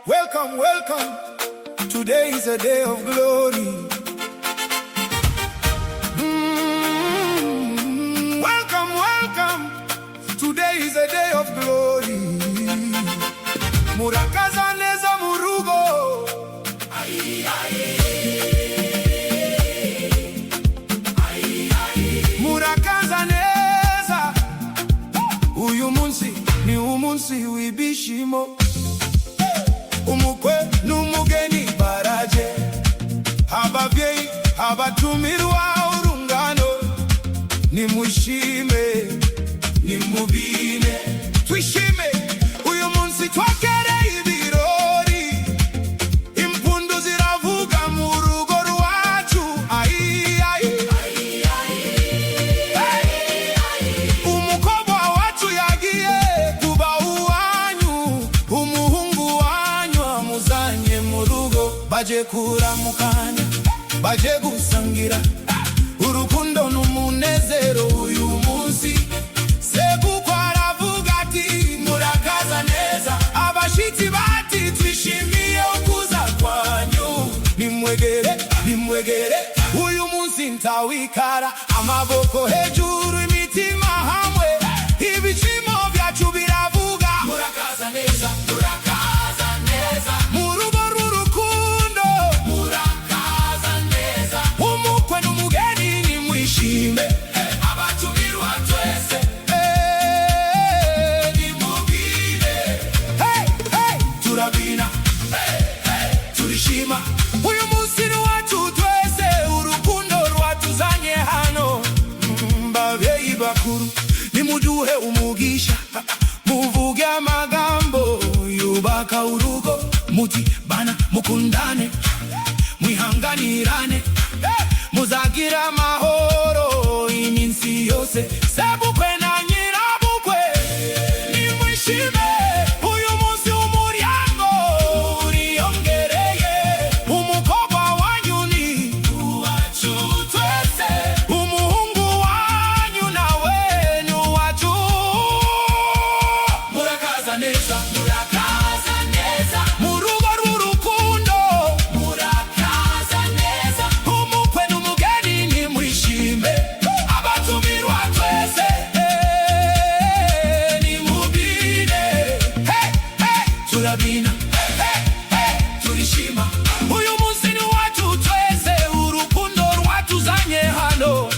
welcome, welcome. Today is a day of glory. Welcome, welcome. Today is a day of glory. Murakaza neza murugo. Ai, ai. Murakaza neza. Uyu munsi ni umunsi w'ibishimo. Umukwe n'umugeni baraje, abavyeyi abatumirwa urungano. Nimushime, nimubine, twishime. Uyu munsi twakereye ibirori, impundu ziravuga mu rugo rwacu. Ai, ai. Umukobwa wacu yagiye kuba uwanyu, umuhungu wanyu amuzanye mu rugo. Baje kuramukanya, baje gusangira urukundo n'umunezero. Uyu munsi sebukwe aravuga ati murakaza neza. Abashitsi bati twishimiye ukuza kwanyu. Nimwegere, nimwegere. Uyu munsi ntawikara, amaboko hejuru, imitima hamwe. Ibishimo vyacu biravuga murakaza neza, murakaza neza. Mu rugo rw'urukundo murakaza neza. Umukwe n'umugeni nimwishime, abatumirwa twese nimubine. Hey, hey, turabina, turishima. Uyu munsi ni wacu twese, urukundo rwatuzanye hano. Bavyeyi bakuru nimuduhe umugisha, muvuge amagambo yubaka urugo. Muti bana mukundane, mwihanganirane, muzagira amahoro iminsi yose. Sebukwe na nyirabukwe nimwishime. Uyu munsi umuryango uriyongereye. Umukobwa wanyu ni uwacu twese, umuhungu wanyu nawe ni uwacu. Murakaza neza, murakaza neza. Mu rugo rw'urukundo murakaza neza. Umukwe n'umugeni nimwishime, abatumirwa twese nimubine. Hey, hey, turabina, hey, hey, turishima. Uyu munsi ni wacu twese, urukundo rwatuzanye hano.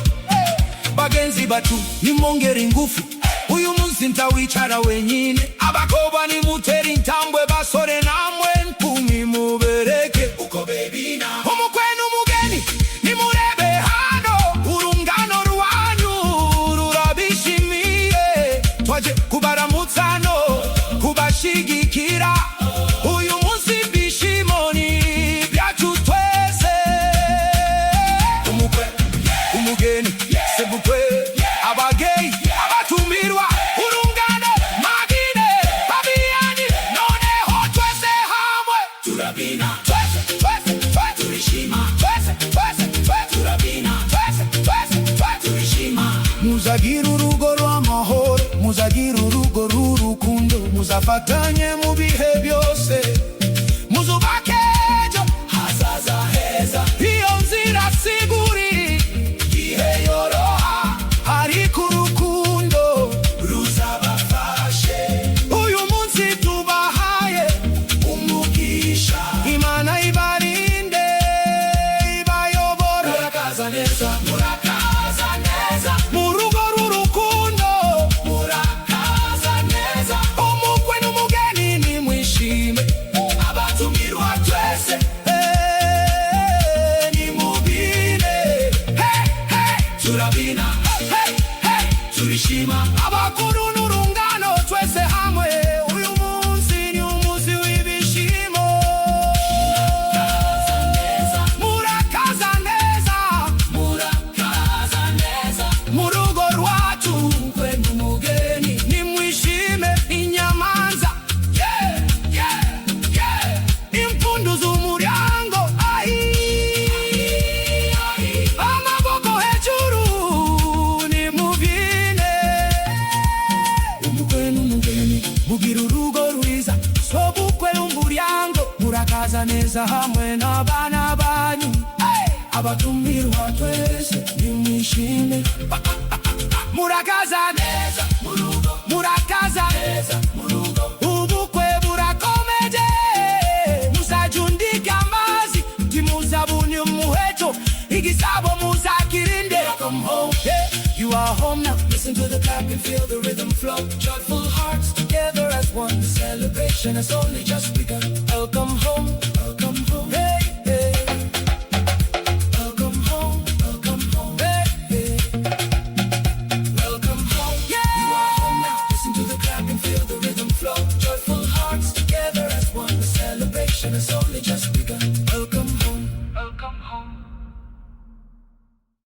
Bagenzi batu nimwongere ingufu, uyu munsi ntawicara wenyine. Abakobwa nimutera intambwe, basore namwe nkumi mubereke uko bebina. Umukwe n'umugeni nimurebe hano, urungano rwanyu rurabishimiye. Twaje kubaramutsa no kubashigikira. Uyu munsi bishimo ni vyacu twese. Umukwe, umugeni, sebukwe, abageyi, abatumirwa, urungano, magine, babiyani, noneho twese hamwe. Turabina, twese, twese, twese, turishima. Twese, twese, twese, turabina. Twese, twese, twese, turishima. Muzagira urugo rw'amahoro, muzagira urugo rw'urukundo. Muzafatanye mu bihe byose, muzubake ejo hazaza heza. Iyo nzira siguri igihe yoroha, ariko urukundo ruzabafashe. Uyu munsi tubahaye umugisha, Imana ibarinde, ibayobore. Murakaza neza, murakaza neza. Mu rugo rw'urukundo murakaza neza. Umukwe n'umugeni nimwishime, abatumirwa twese murakaza neza hamwe n'abana banyu abatumirwa twese nimwishime. Murakaza neza murugo, murakaza neza murugo, ubukwe burakomeje. Muzajundika amazi timuzabuni umuheto, igisabo muzakirinde. Welcome home, yeah, you are home now. Listen to the clap and feel the rhythm flow. Joyful hearts together as one. The celebration has only just begun.